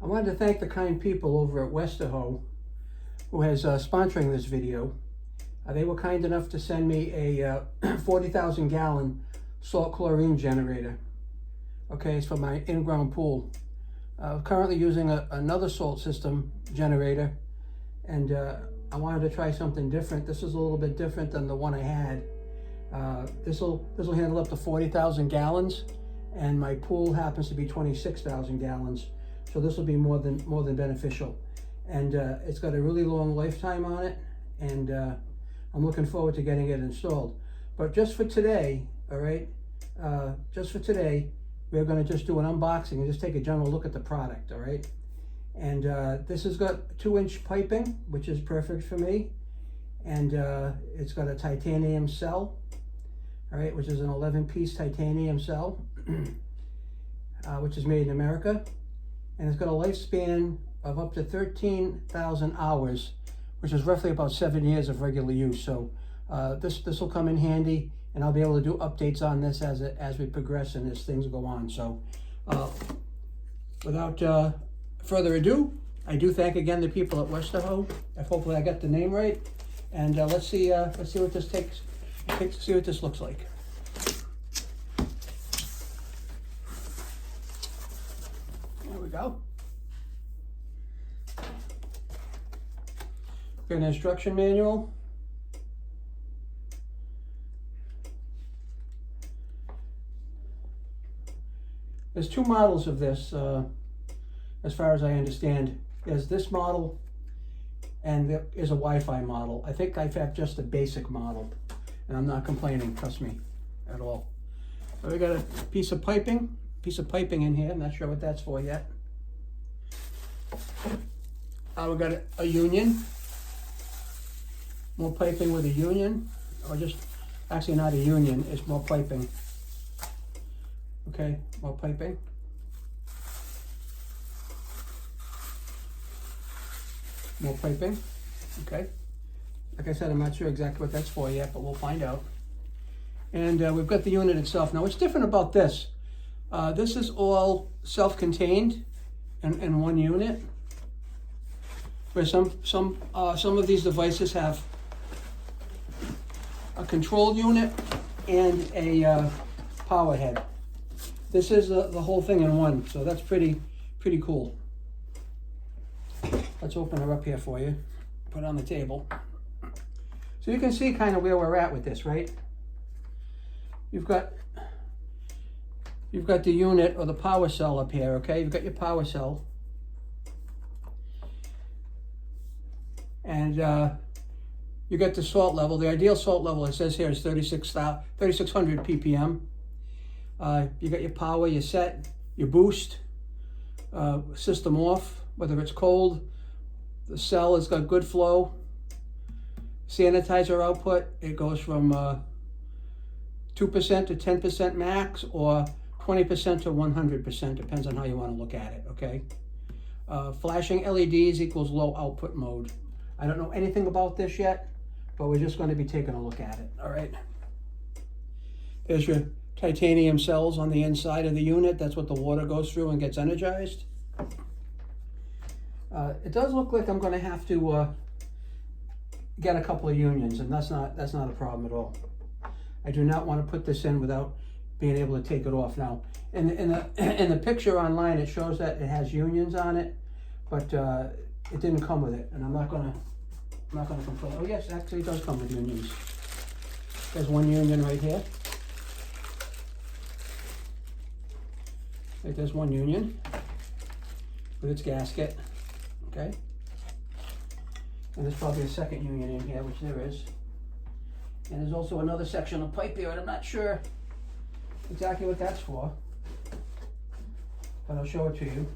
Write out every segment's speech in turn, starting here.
I wanted to thank the kind people over at Westaho who has sponsoring this video. They were kind enough to send me a 40,000 gallon salt chlorine generator. Okay, it's for my in-ground pool. I'm currently using another salt system generator, and I wanted to try something different. This is a little bit different than the one I had. This will handle up to 40,000 gallons, and my pool happens to be 26,000 gallons, so this will be more than beneficial. And it's got a really long lifetime on it, and I'm looking forward to getting it installed. But just for today, all right, just for today, we're going to just do an unboxing and just take a general look at the product, all right? And this has got 2-inch piping, which is perfect for me. And it's got a titanium cell, all right, which is an 11-piece titanium cell, which is made in America. And it's got a lifespan of up to 13,000 hours, which is roughly about 7 years of regular use. So this will come in handy, and I'll be able to do updates on this as we progress and as things go on. So without further ado, I do thank again the people at Westaho. Hopefully I got the name right. And let's see what this see what this looks like. There we go. Got an instruction manual. There's 2 models of this, as far as I understand. There's this model, and there is a Wi-Fi model. I think I have just the basic model, and I'm not complaining, trust me, at all. So we got a piece of piping in here. I'm not sure what that's for yet. We got a union. More piping with a union, or just, actually not a union, it's more piping. Okay, more piping. More piping, okay. Like I said, I'm not sure exactly what that's for yet, but we'll find out. And we've got the unit itself. Now, what's different about this? This is all self-contained in one unit, where some of these devices have a control unit and a power head. This is the whole thing in one, so that's pretty cool. Let's open her up here for you, put it on the table. So you can see kind of where we're at with this, right? You've got the unit or the power cell up here, okay? You've got your power cell. And you got the salt level. The ideal salt level, it says here, is 3,600 ppm. You got your power, your set, your boost, system off, whether it's cold. The cell has got good flow. Sanitizer output, it goes from 2% to 10% max, or 20% to 100%, depends on how you want to look at it, okay? Flashing LEDs equals low output mode. I don't know anything about this yet, but we're just going to be taking a look at it, all right? There's your titanium cells on the inside of the unit. That's what the water goes through and gets energized. It does look like I'm going to have to get a couple of unions, and that's not a problem at all. I do not want to put this in without being able to take it off. Now, in the picture online, it shows that it has unions on it, but it didn't come with it, and I'm not gonna complain. Oh yes, actually it does come with unions. There's one union right here. Like there's one union with its gasket, okay? And there's probably a second union in here, which there is. And there's also another section of pipe here, and I'm not sure exactly what that's for, but I'll show it to you.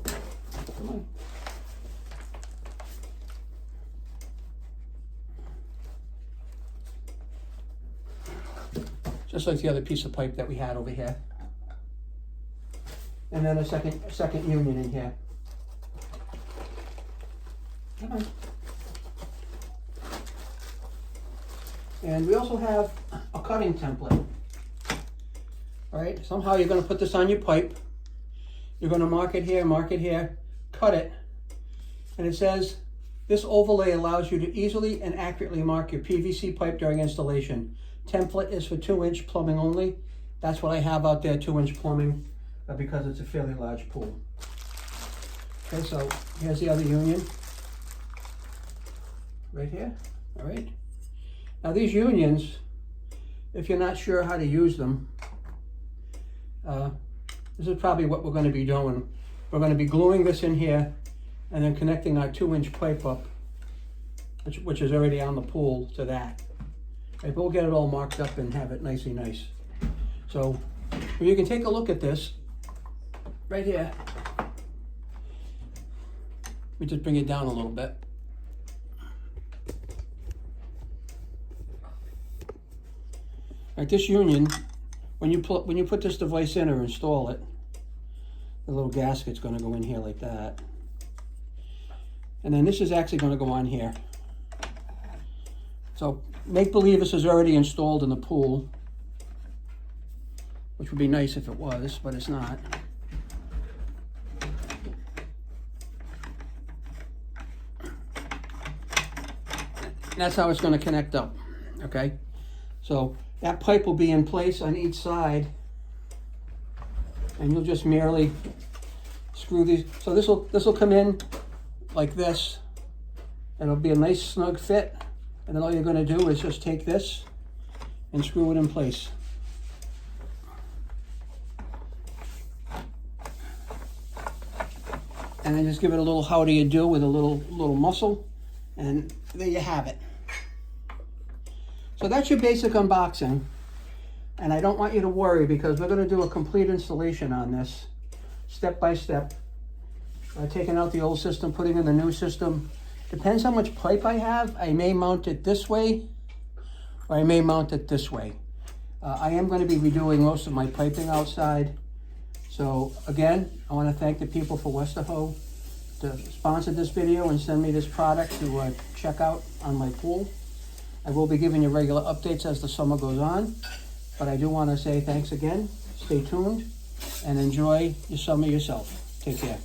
Come on. Just like the other piece of pipe that we had over here. And then a second union in here. Come on. And we also have a cutting template. All right, somehow you're going to put this on your pipe. You're going to mark it here, cut it. And it says, this overlay allows you to easily and accurately mark your PVC pipe during installation. Template is for 2-inch plumbing only. That's what I have out there, 2-inch plumbing, because it's a fairly large pool. Okay, so here's the other union. Right here, all right? Now these unions, if you're not sure how to use them, this is probably what we're going to be doing. We're going to be gluing this in here and then connecting our 2-inch pipe up, which is already on the pool, to that. Okay, but we'll get it all marked up and have it nicely nice. So you can take a look at this right here. Let me just bring it down a little bit. Like this union, when you put this device in or install it, the little gasket's going to go in here like that. And then this is actually going to go on here. So make believe this is already installed in the pool, which would be nice if it was, but it's not. And that's how it's going to connect up, okay? So that pipe will be in place on each side, and you'll just merely screw these. So this will come in like this, and it'll be a nice snug fit. And then all you're going to do is just take this and screw it in place. And then just give it a little how do you do with a little muscle, and there you have it. So that's your basic unboxing, and I don't want you to worry because we're going to do a complete installation on this, step by step. Taking out the old system, putting in the new system. Depends how much pipe I have. I may mount it this way, or I may mount it this way. I am going to be redoing most of my piping outside. So again, I want to thank the people for Westaho to sponsor this video and send me this product to check out on my pool. I will be giving you regular updates as the summer goes on, but I do want to say thanks again. Stay tuned and enjoy your summer yourself. Take care.